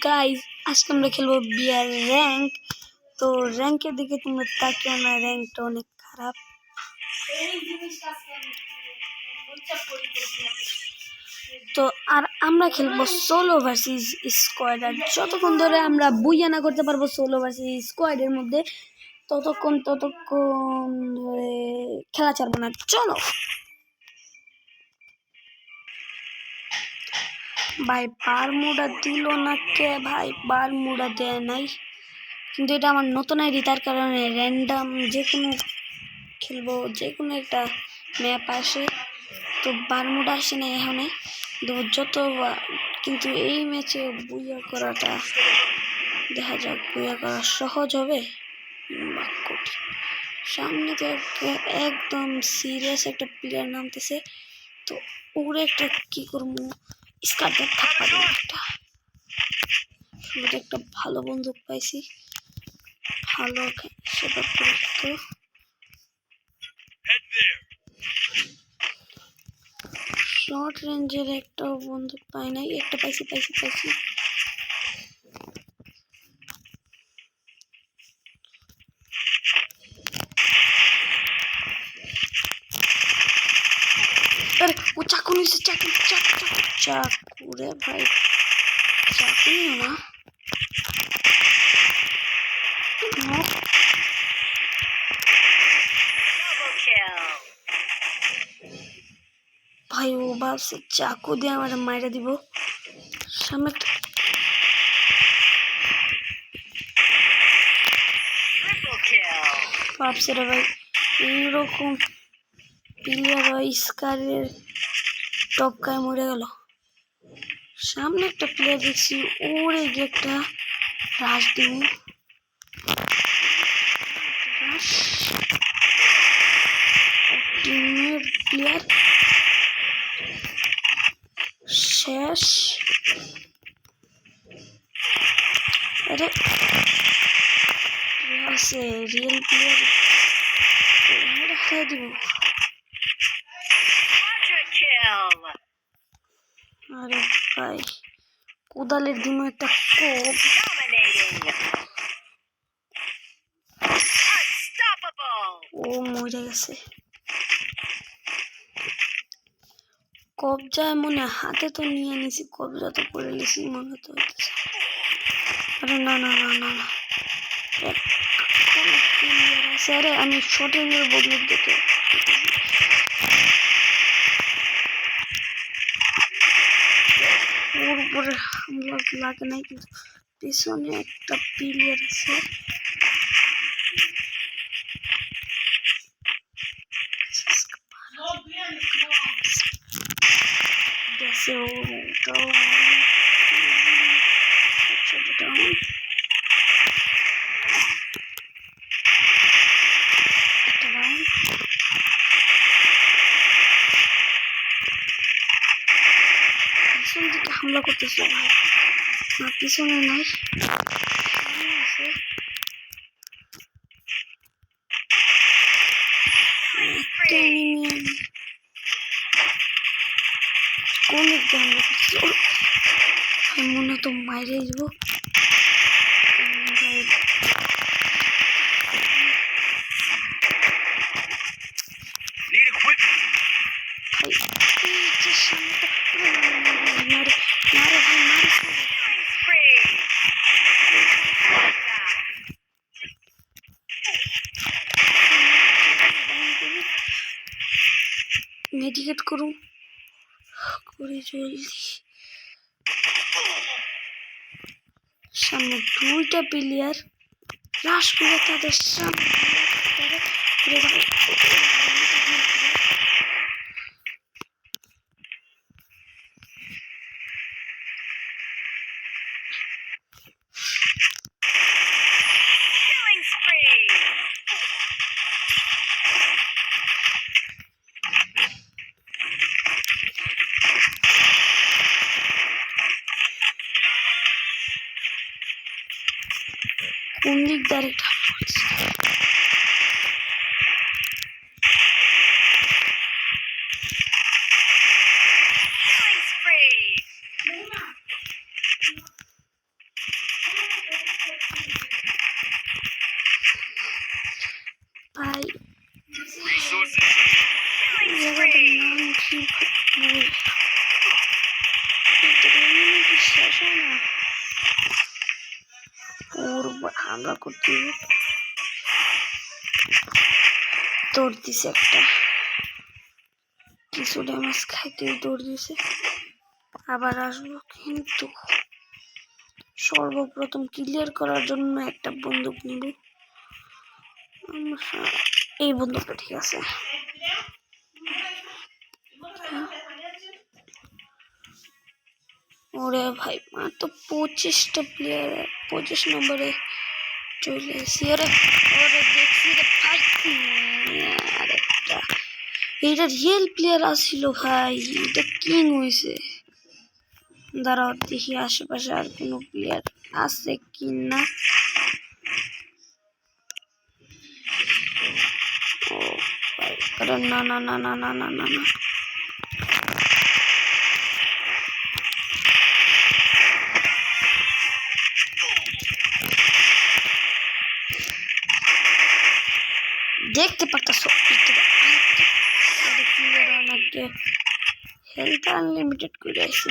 Guys আজকে আমরা খেলবো বিয়ার র্যাঙ্ক। তো র্যাঙ্কের দিকে তোমরা তাকিও না, র্যাঙ্কটা অনেক খারাপ। তো আর আমরা খেলবো সোলো ভার্সেস স্কোয়াড। আর যতক্ষণ ধরে আমরা বুইয়া না করতে পারবো সোলো ভার্সেস স্কোয়াডের মধ্যে ততক্ষণ ধরে খেলা ছাড়বো না। চলো ভাই, বারমুডা দিল না কে? ভাই বারমুডা দেয় নাই, কিন্তু এটা আমার নতুন আইডি, তার কারণে র্যান্ডাম যে কোনো খেলবো, যে কোনো একটা ম্যাপ আসে। তো বারমুডা আসে না এখানে কিন্তু এই ম্যাচে বুইয়া করাটা দেখা যাক, বুইয়া করা সহজ হবে বা কঠিন। সামনে তো একদম সিরিয়াস একটা প্লেয়ার নামতেছে, তো ওরে একটা কি করবো, স্কার্টার থাপ্পা দেবো একটা। শুরুতে একটা ভালো বন্দুক পাইছি, ভালো সেটা করতো। শর্ট রেঞ্জের একটা বন্দুক পাই নাই, একটা পাইছি। আরে ও চাকু নিয়েছে, চাকু রে ভাই, চাকু নিও না। ভাই ও ভাবছে চাকু দিয়ে আমার মাইরা দিব। সামনে ভাবছে রে ভাই, এইরকম প্লেয়ার স্কারের টপকায় মরে গেল। সামনে একটা প্লেয়ার দেখছি, ওরে গিয়ে একটা রাশ দিব। টিমের প্লেয়ার শেষ। আরে রিয়েল প্লেয়ার হারিয়ে দিব। আরে ভাই কোদালের দিন একটা কোপ, ও মরে গেছে। কবজা মনে হাতে তো নিয়ে নিছি, কবজা তো করে নিছি মনে তো হইতেছে। আরে না, আরে আমি শর্ট রেঞ্জের বদলুক দেখে ওর উপরে হামলা লাগে নাই, কিন্তু পিছনে একটা প্লেয়ার আছে। পিছন দিকে হামলা করতেছে ভাই, না পিছনে নাই, কোন দিক দিয়ে হামলা করতেছে? মনে তো মাইরে দিব। মেডিকেট করুন করে জলদি। সামনে দুইটা প্লেয়ার রাশ করে তাদের সামনে কোন দিক ডাইরেক্ট ওর হামলা করতে দৌড় দিছে একটা, কিছু ড্যামেজ খাইতে দৌড় দিছে। আবার আসবো, কিন্তু সর্বপ্রথম ক্লিয়ার করার জন্য একটা বন্দুক নিব। এই বন্দুকটা ঠিক আছে। ওরে ভাই, মাত্র 25টা প্লেয়ার 25 নম্বরে চলে এসেছি। ওরে ওরে দেখছি রে ভাই, আরেকটা এইটা রিয়েল প্লেয়ার আসছিল ভাই, এটা কিং হয়েছে। দাঁড়াও দেখি আশেপাশে আর কোনো প্লেয়ার আছে কি না। ও ভাই, আরে না না না না না না না না, দেখতে পারতাছ অনেকে হেলথ আনলিমিটেড করে আছে।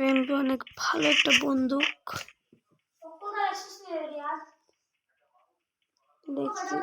এমপি অনেক ভালো একটা বন্দুক দেখছি।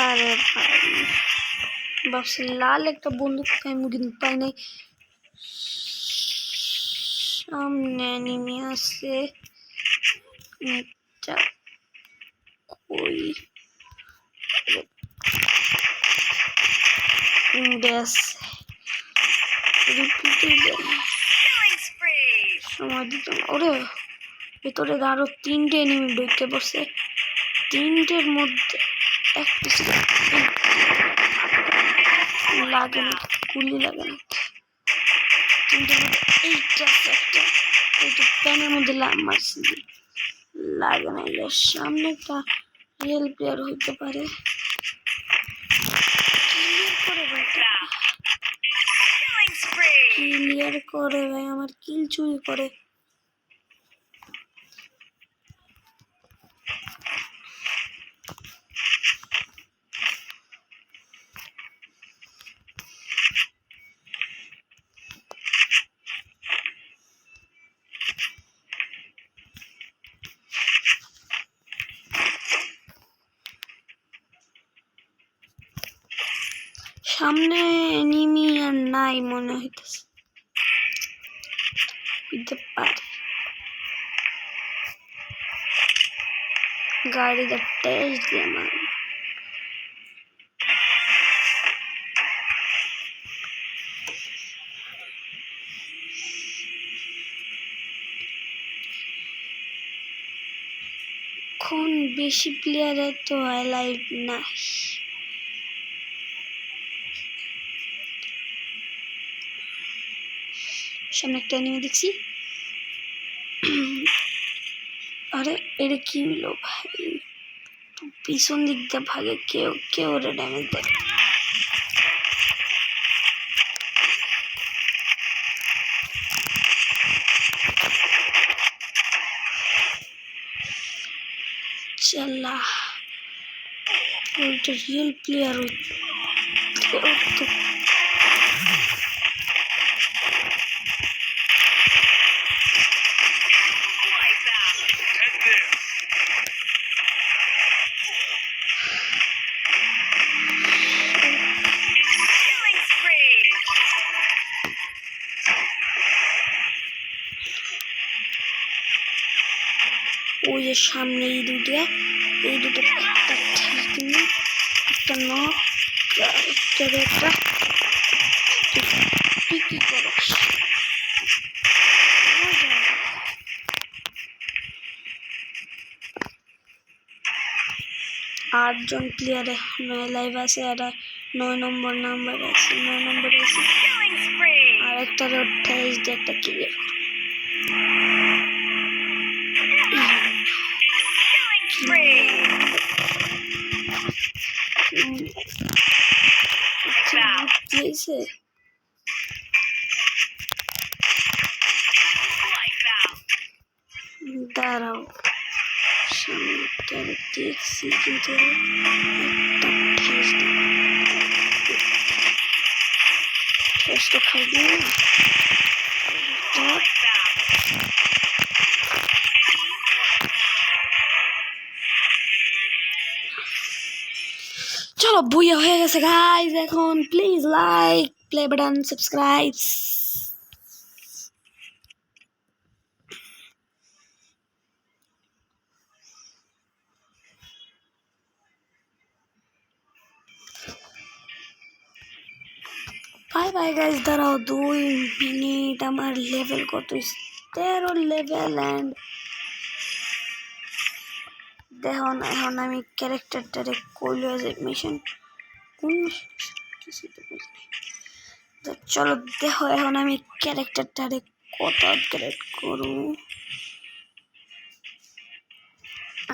আরে ভাই, ভাবছি লাল একটা বন্দুক পাইমু, কিন্তু পাই নাই। সামনে নেমে আসছে, কই ব্যাস সময় দিত না। ওরে ভেতরে আরো 3টে এনিমি ঢুকে বসে, 3টের মধ্যে একটা লাগে না, গুলি লাগে না। 3টের মধ্যে এইটা একটা, এইটা প্যানের মধ্যে মারছি, লাগে না। এর সামনে একটা রিয়েল প্লেয়ার হইতে পারে। ক্লিয়ার করে ভাই, আমার কিল চুরি করে। সামনে এনিমি আর নাই মনে হইতেছে, হইতে পারে। গাড়িটা টেস্ট দিয়ে মার, এখন বেশি প্লেয়ারের তো লাইভ নাই। সামনে একটা এনিমি দেখছি। আরে এটা কি হলো ভাই, পিছন দিক দিয়ে ভাগে, কেউ কেউ ওরে ড্যামেজ দেয়। চাল্লা, ওইটা রিয়েল প্লেয়ার তো যে সামনে এই দুটো একটা ঠেকিনি একটা নখ একটা কি করো 8 জন প্লেয়ারে 9 লাইভ আছে আর 9 নম্বর আছে 9 নম্বর আছে আর একটা 28 দিয়ে একটা ক্লিয়ার দিয়েছে দাঁড়াও সামনে দেখছি কিন্তু ঠেসটা খাই দিয়ে চলো বুইয়া হয়ে গেছে গাইজ এখন please like play button subscribe bye bye guys দাঁড়াও 2 মিনিট আমার লেভেল কত 13 লেভেল অ্যান্ড দেখো না এখন আমি ক্যারেক্টারটারে কইলো যে মিশন কোন তো চলো দেখো এখন আমি ক্যারেক্টারটারে কত আপগ্রেড করব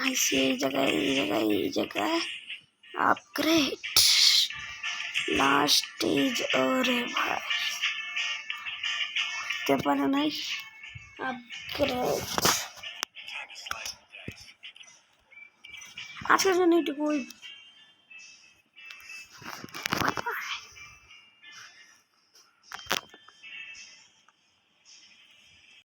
আইসি এই জায়গায় আপগ্রেড লাস্ট স্টেজ ওরে ভাই হতে পারে নাই আপগ্রেড আজকের জন্য এটুকুই